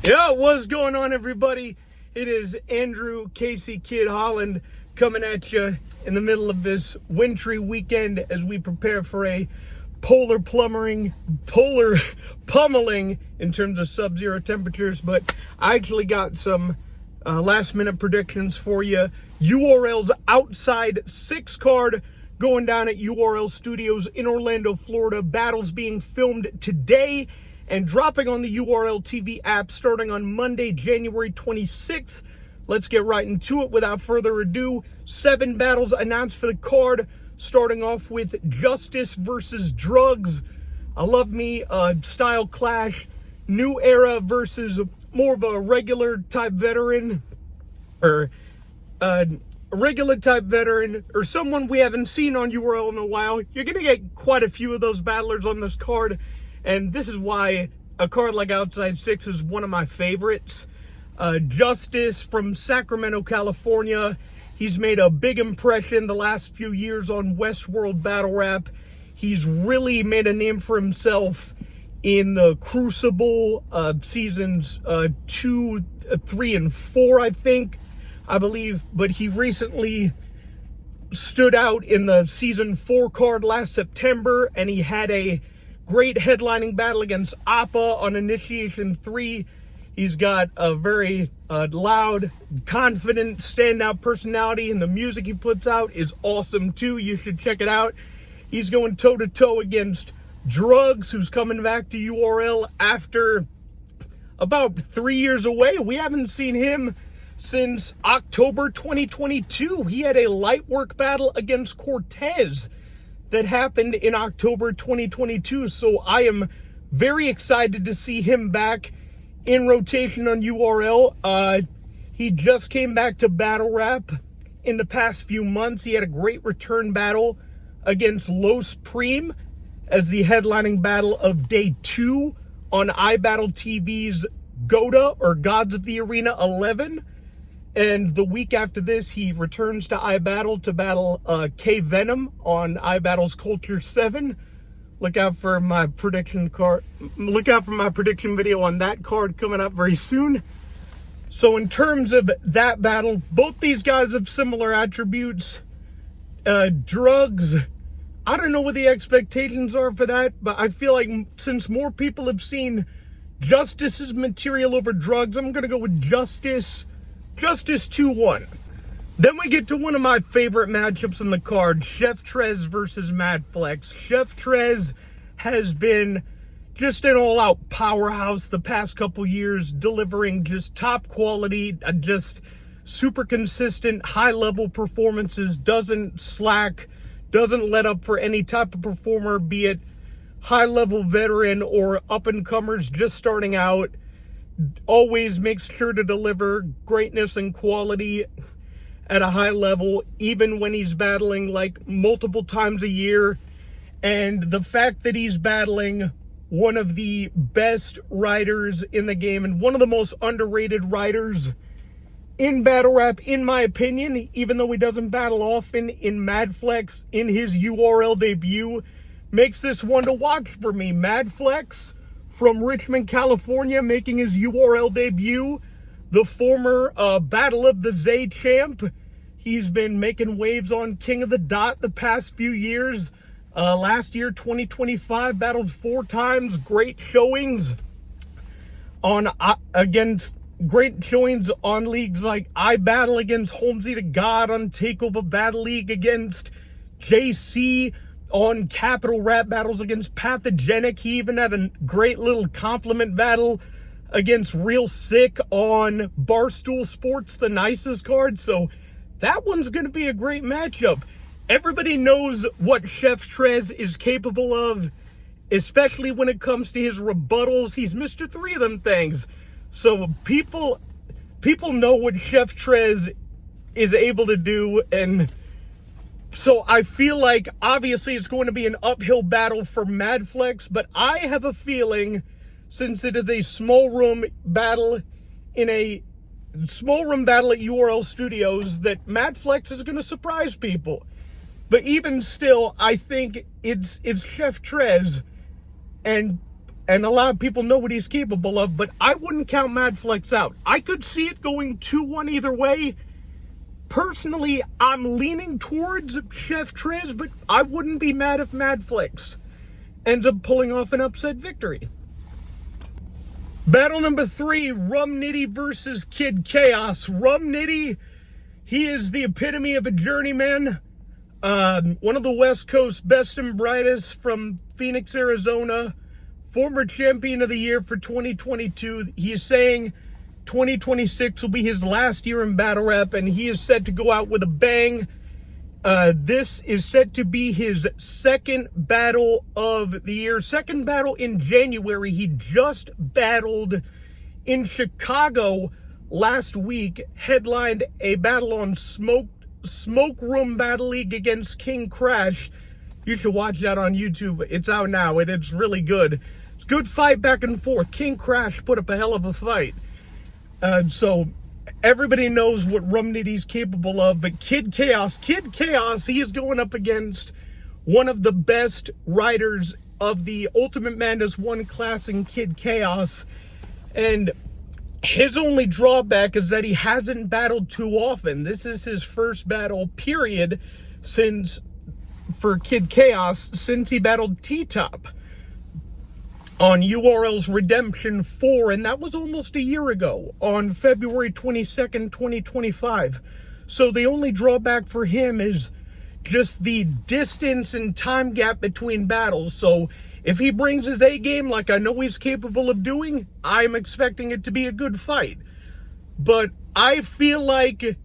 Yo, what's going on, everybody? It is Andrew Casey Kid Holland coming at you in the middle of this wintry weekend as we prepare for a polar pummeling in terms of sub-zero temperatures. But I actually got some last-minute predictions for you. URL's outside 6-card going down at URL Studios in Orlando, Florida. Battles being filmed today and dropping on the URLtv app starting on Monday, January 26th. Let's get right into it without further ado. 7 battles announced for the card, starting off with Justise versus Drugz. I love me a style clash. New era versus more of a regular type veteran, or or someone we haven't seen on URL in a while. You're going to get quite a few of those battlers on this card, and this is why a card like Outside 6 is one of my favorites. Justise from Sacramento, California. He's made a big impression the last few years on Westworld Battle Rap. He's really made a name for himself in the Crucible seasons 2, 3, and 4, I believe. But he recently stood out in the season 4 card last September, and he had a great headlining battle against Appa on Initiation 3. He's got a very loud, confident, standout personality, and the music he puts out is awesome too. You should check it out. He's going toe-to-toe against Drugz, who's coming back to URL after about 3 years away. We haven't seen him since October 2022. He had a light work battle against Cortez that happened in October 2022, so I am very excited to see him back in rotation on URL. He just came back to Battle Rap in the past few months. He had a great return battle against Los Prime as the headlining battle of Day 2 on iBattleTV's GOTA, or Gods of the Arena 11. And the week after this, he returns to iBattle to battle K-Venom on iBattle's Culture 7. Look out for my prediction card. Look out for my prediction video on that card coming up very soon. So in terms of that battle, both these guys have similar attributes. Drugz, I don't know what the expectations are for that, but I feel like since more people have seen Justice's material over Drugz, I'm going to go with Justise 2-1. Then we get to one of my favorite matchups in the card, Chef Trez versus Madflex. Chef Trez has been just an all-out powerhouse the past couple years, delivering just top quality, just super consistent, high-level performances, doesn't slack, doesn't let up for any type of performer, be it high-level veteran or up-and-comers just starting out. Always makes sure to deliver greatness and quality at a high level, even when he's battling like multiple times a year. And the fact that he's battling one of the best writers in the game and one of the most underrated writers in battle rap, in my opinion, even though he doesn't battle often, in Madflex, in his URL debut, makes this one to watch for me. Madflex from Richmond, California, making his URL debut. The former Battle of the Zay champ. He's been making waves on King of the Dot the past few years. Last year, 2025, battled 4 times. Great showings on leagues like iBattle against Holmesy to God, on Takeover Battle League against JC, on Capital Rap battles against Pathogenic. He even had a great little compliment battle against Real Sick on Barstool Sports, the nicest card. So that one's going to be a great matchup. Everybody knows what Chef Trez is capable of, especially when it comes to his rebuttals. He's Mr. 3 of them things. So people know what Chef Trez is able to do, and so I feel like obviously it's going to be an uphill battle for Madflex, but I have a feeling, since it is a small room battle at URL Studios, that Madflex is going to surprise people. But even still, I think it's Chef Trez, and and a lot of people know what he's capable of, but I wouldn't count Madflex out. I could see it going 2-1 either way. Personally, I'm leaning towards Chef Trez, but I wouldn't be mad if Madflex ends up pulling off an upset victory. Battle number 3, Rum Nitty versus Kid Chaos. Rum Nitty, he is the epitome of a journeyman. One of the West Coast best and brightest from Phoenix, Arizona. Former champion of the year for 2022. He is saying 2026 will be his last year in battle rap, and he is set to go out with a bang. This is set to be his second battle of the year. Second battle in January. He just battled in Chicago last week. Headlined a battle on Smoke Room Battle League against King Crash. You should watch that on YouTube. It's out now, and it's really good. It's a good fight back and forth. King Crash put up a hell of a fight. So everybody knows what Rum Nitty's capable of, but Kid Chaos, he is going up against one of the best riders of the Ultimate Madness 1 class in Kid Chaos, and his only drawback is that he hasn't battled too often. This is his first battle, period, for Kid Chaos, since he battled T-Top on URL's Redemption 4, and that was almost a year ago, on February 22nd, 2025. So the only drawback for him is just the distance and time gap between battles. So if he brings his A game like I know he's capable of doing, I'm expecting it to be a good fight. But I feel like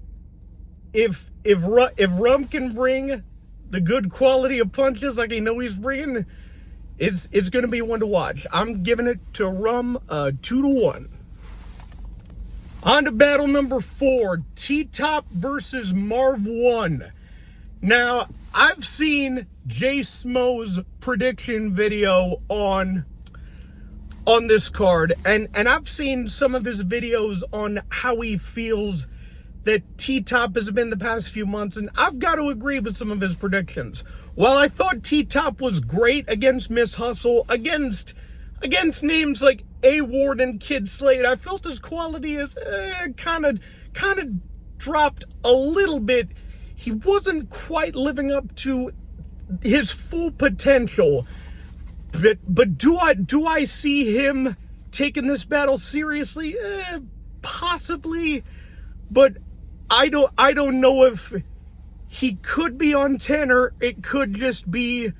if Rum can bring the good quality of punches like I know he's bringing, it's going to be one to watch. I'm giving it to Rum 2-1. On to battle number 4, T-Top versus Marv Won. Now, I've seen Jay Smo's prediction video on this card, and I've seen some of his videos on how he feels that T-Top has been the past few months, and I've got to agree with some of his predictions. While I thought T-Top was great against Miss Hustle, against names like A-Ward and Kid Slade, I felt his quality is kind of dropped a little bit. He wasn't quite living up to his full potential. But do I see him taking this battle seriously? Possibly, but I don't know if he could be on 10, or it could just be,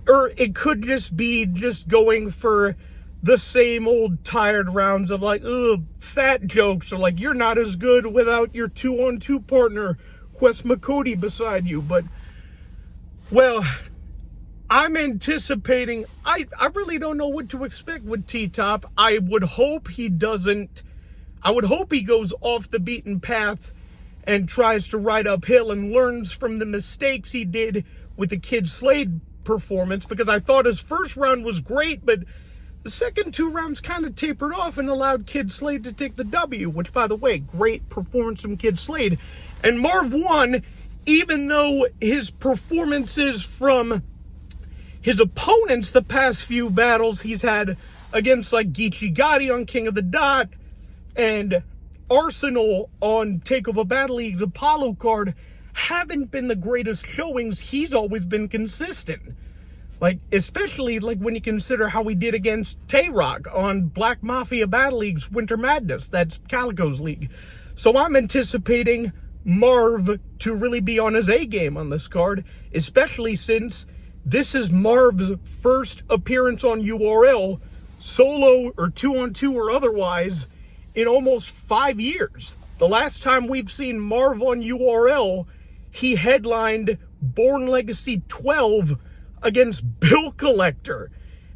or it could just be just going for the same old tired rounds of like, fat jokes, or like, you're not as good without your 2-on-2 partner, Quest McCody, beside you. But, well, I'm anticipating, I really don't know what to expect with T-Top. I would hope he goes off the beaten path and tries to ride uphill and learns from the mistakes he did with the Kid Slade performance, because I thought his first round was great, but the second 2 rounds kind of tapered off and allowed Kid Slade to take the W, which, by the way, great performance from Kid Slade. And Marv Won, even though his performances from his opponents the past few battles he's had against like Geechee Gotti on King of the Dot and Arsonal on Takeover Battle League's Apollo card, haven't been the greatest showings. He's always been consistent. Like, especially like when you consider how he did against Tay Roc on Black Mafia Battle League's Winter Madness. That's Calico's league. So I'm anticipating Marv to really be on his A game on this card, especially since this is Marv's first appearance on URL, solo or 2-on-2 or otherwise, in almost 5 years. The last time we've seen Marv on URL, he headlined Born Legacy 12 against Bill Collector.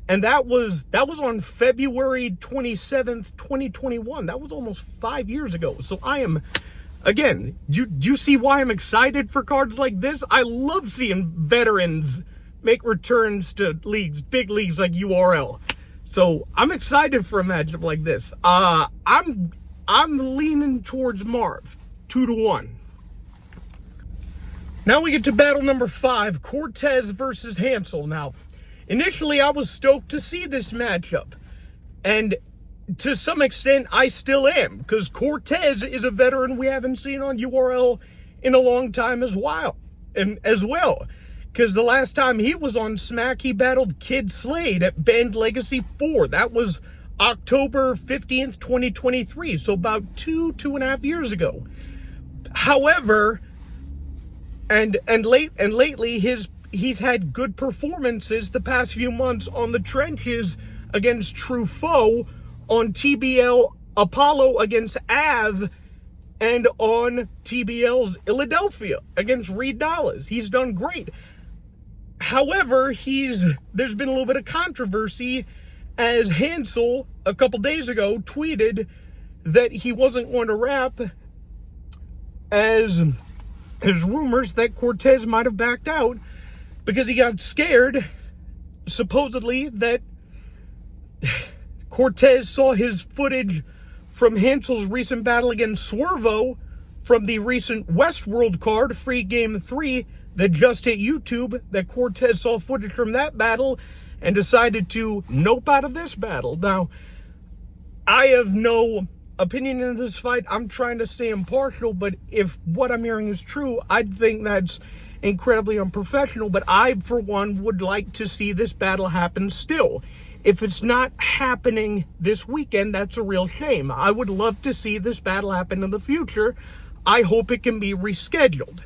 And that was on February 27th, 2021. That was almost 5 years ago. So I am, again, do you see why I'm excited for cards like this? I love seeing veterans make returns to leagues, big leagues like URL. So I'm excited for a matchup like this. I'm leaning towards Marv, 2-1. Now we get to battle number 5, Cortez versus Hansel. Now, initially I was stoked to see this matchup. And to some extent, I still am, because Cortez is a veteran we haven't seen on URL in a long time as well. Because the last time he was on Smack, he battled Kid Slade at Band Legacy 4. That was October 15th, 2023, so about 2.5 years ago. However, lately he's had good performances the past few months on the trenches against True Foe, on TBL Apollo against Av, and on TBL's Philadelphia against Reed Dollaz. He's done great. However, there's been a little bit of controversy as Hansel a couple days ago tweeted that he wasn't going to rap, as there's rumors that Cortez might have backed out because he got scared, supposedly, that Cortez saw his footage from Hansel's recent battle against Swervo from the recent Westworld card, Free Game 3, that just hit YouTube, that Cortez saw footage from that battle and decided to nope out of this battle. Now, I have no opinion in this fight. I'm trying to stay impartial, but if what I'm hearing is true, I think that's incredibly unprofessional. But I, for one, would like to see this battle happen still. If it's not happening this weekend, that's a real shame. I would love to see this battle happen in the future. I hope it can be rescheduled.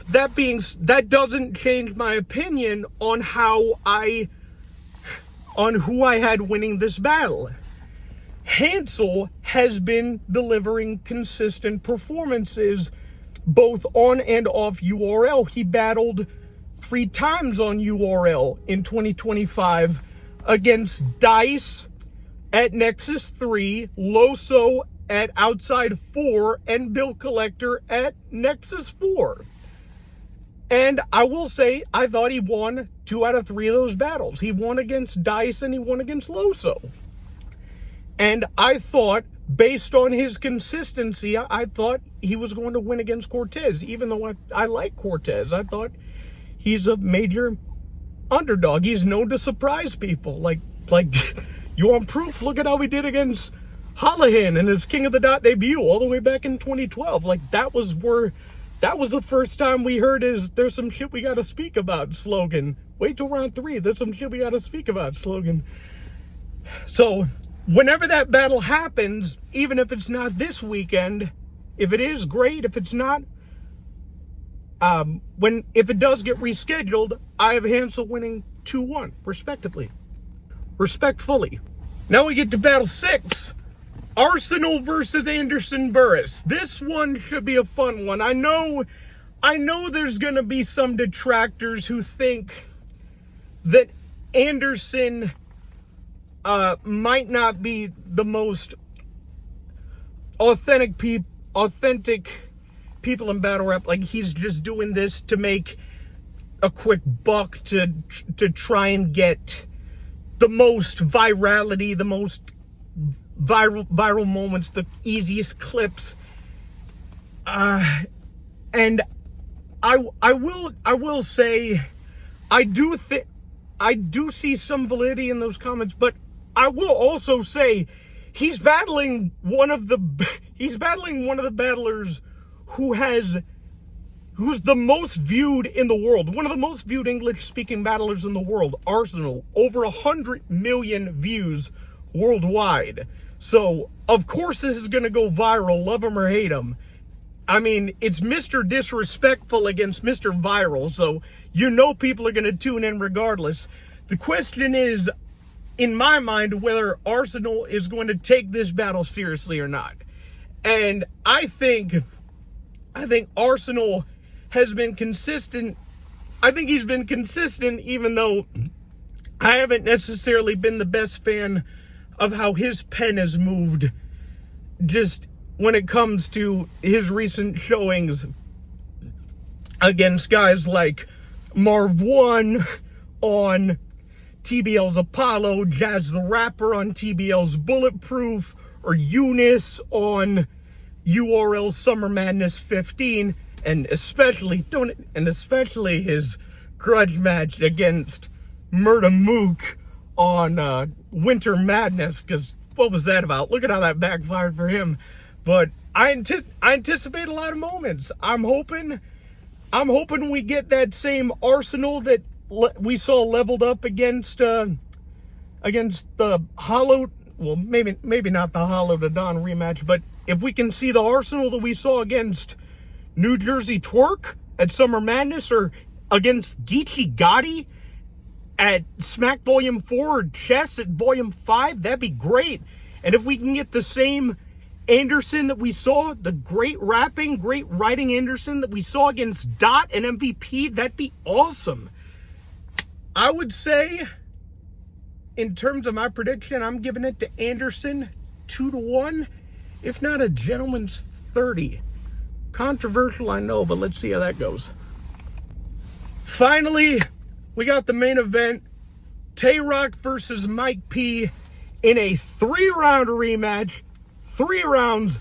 That doesn't change my opinion on who I had winning this battle. Hansel has been delivering consistent performances both on and off URL. He battled 3 times on URL in 2025 against Dice at Nexus 3, Loso at Outside 4, and Bill Collector at Nexus 4. And I will say, I thought he won 2 out of 3 of those battles. He won against Dice and he won against Loso. And I thought, based on his consistency, I thought he was going to win against Cortez. Even though I like Cortez, I thought he's a major underdog. He's known to surprise people. Like you want proof? Look at how he did against Holland in his King of the Dot debut all the way back in 2012. Like, that was the first time we heard his "there's some shit we gotta speak about" slogan. Wait till round 3, there's some shit we gotta speak about slogan. So whenever that battle happens, even if it's not this weekend, if it is, great. If it's not, if it does get rescheduled, I have Hansel winning 2-1, respectfully. Now we get to battle 6, Arsonal versus Anderson Burrus. This one should be a fun one. I know there's gonna be some detractors who think that Anderson might not be the most authentic people in battle rap. Like, he's just doing this to make a quick buck, to try and get the most virality, the most viral moments, the easiest clips. And I will say, I do see some validity in those comments, but I will also say he's battling one of the battlers who's the most viewed in the world, one of the most viewed English-speaking battlers in the world, Arsonal. Over 100 million views worldwide. So, of course, this is going to go viral, love him or hate him. I mean, it's Mr. Disrespectful against Mr. Viral, so you know people are going to tune in regardless. The question is, in my mind, whether Arsonal is going to take this battle seriously or not. And I think Arsonal has been consistent. I think he's been consistent, even though I haven't necessarily been the best fan of how his pen has moved, just when it comes to his recent showings against guys like Marv Won on TBL's Apollo, Jazz the Rapper on TBL's Bulletproof, or Eunice on URL's Summer Madness 15, and especially his grudge match against Murda Mook on Winter Madness, because what was that about? Look at how that backfired for him. But I anticipate a lot of moments. I'm hoping we get that same Arsonal that we saw leveled up against the Hollow. Well, maybe not the Hollow to Don rematch, but if we can see the Arsonal that we saw against New Jersey Twerk at Summer Madness, or against Geechee Gotti at Smack Volume 4, or Chess at Volume 5, that'd be great. And if we can get the same Anderson that we saw, the great rapping, great writing Anderson that we saw against Dot and MVP, that'd be awesome. I would say, in terms of my prediction, I'm giving it to Anderson 2-1, if not a gentleman's 30. Controversial, I know, but let's see how that goes. Finally, we got the main event, Tay Roc versus Mike P in a 3-round rematch, 3 rounds,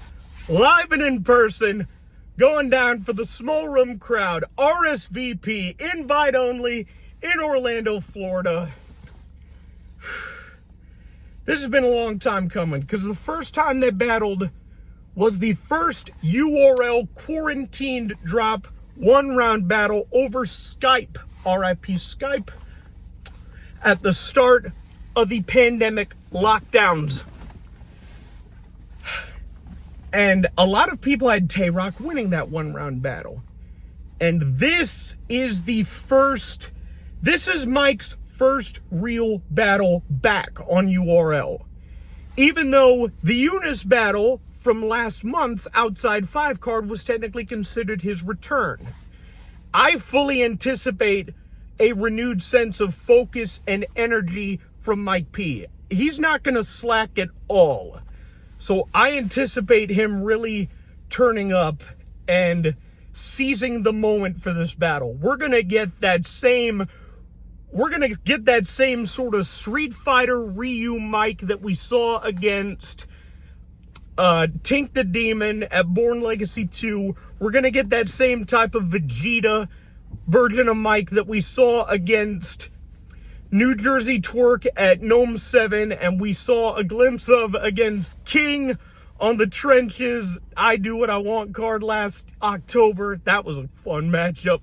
live and in person, going down for the small room crowd, RSVP, invite only, in Orlando, Florida. This has been a long time coming, because the first time they battled was the first URL quarantined drop 1-round battle over Skype, RIP Skype, at the start of the pandemic lockdowns. And a lot of people had Tay Roc winning that 1-round battle. And this is Mike's first real battle back on URL. Even though the Eunice battle from last month's outside 5 card was technically considered his return. I fully anticipate a renewed sense of focus and energy from Mike P. He's not going to slack at all. So I anticipate him really turning up and seizing the moment for this battle. We're going to get that same sort of Street Fighter Ryu Mike that we saw against Tink the Demon at Born Legacy 2. We're going to get that same type of Vegeta version of Mike that we saw against New Jersey Twerk at Gnome 7, and we saw a glimpse of against King on the Trenches I Do What I Want card last October. That was a fun matchup.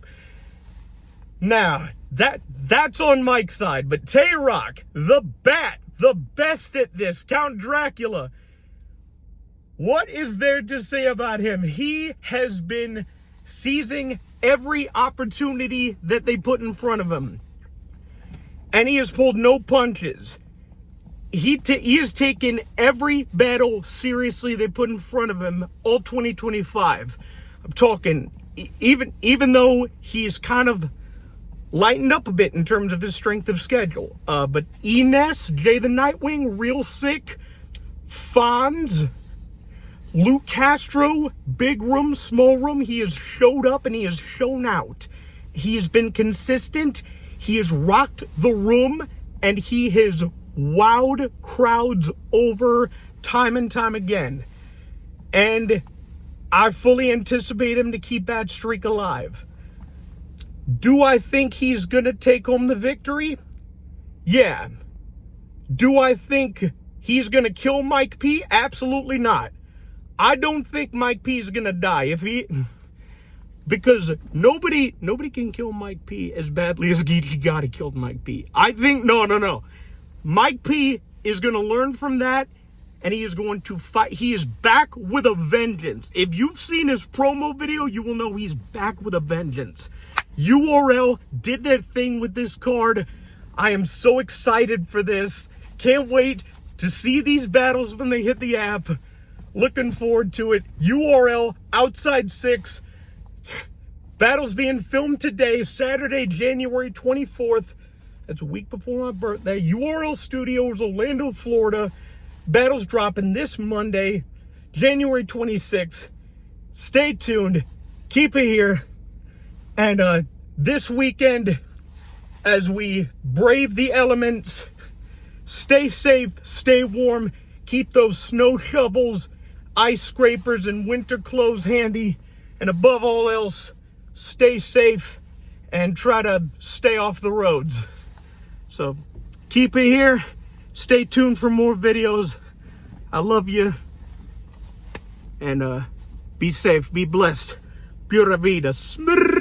Now, that's on Mike's side, but Tay Roc, the best at this, Count Dracula. What is there to say about him? He has been seizing every opportunity that they put in front of him. And he has pulled no punches. He has taken every battle seriously they put in front of him all 2025. I'm talking, even though he's kind of lightened up a bit in terms of his strength of schedule. But Ines, Jay the Nightwing, Real Sick, Fonz, Luke Castro, Big Room, Small Room, he has showed up and he has shown out. He has been consistent. He has rocked the room, and he has wowed crowds over time and time again. And I fully anticipate him to keep that streak alive. Do I think he's going to take home the victory? Yeah. Do I think he's going to kill Mike P? Absolutely not. I don't think Mike P is going to die. Because nobody can kill Mike P as badly as Geechee Gotti killed Mike P. I think, no. Mike P is going to learn from that, and he is going to fight. He is back with a vengeance. If you've seen his promo video, you will know he's back with a vengeance. URL did their thing with this card. I am so excited for this. Can't wait to see these battles when they hit the app. Looking forward to it. URL Outside 6. Battles being filmed today, Saturday, January 24th. That's a week before my birthday. URL Studios, Orlando, Florida. Battles dropping this Monday, January 26th. Stay tuned. Keep it here. And this weekend, as we brave the elements, stay safe, stay warm. Keep those snow shovels, ice scrapers, and winter clothes handy. And above all else, stay safe and try to stay off the roads. So So keep it here. Stay tuned for more videos. I love you. And be safe, be blessed. Pura vida. Smrrr.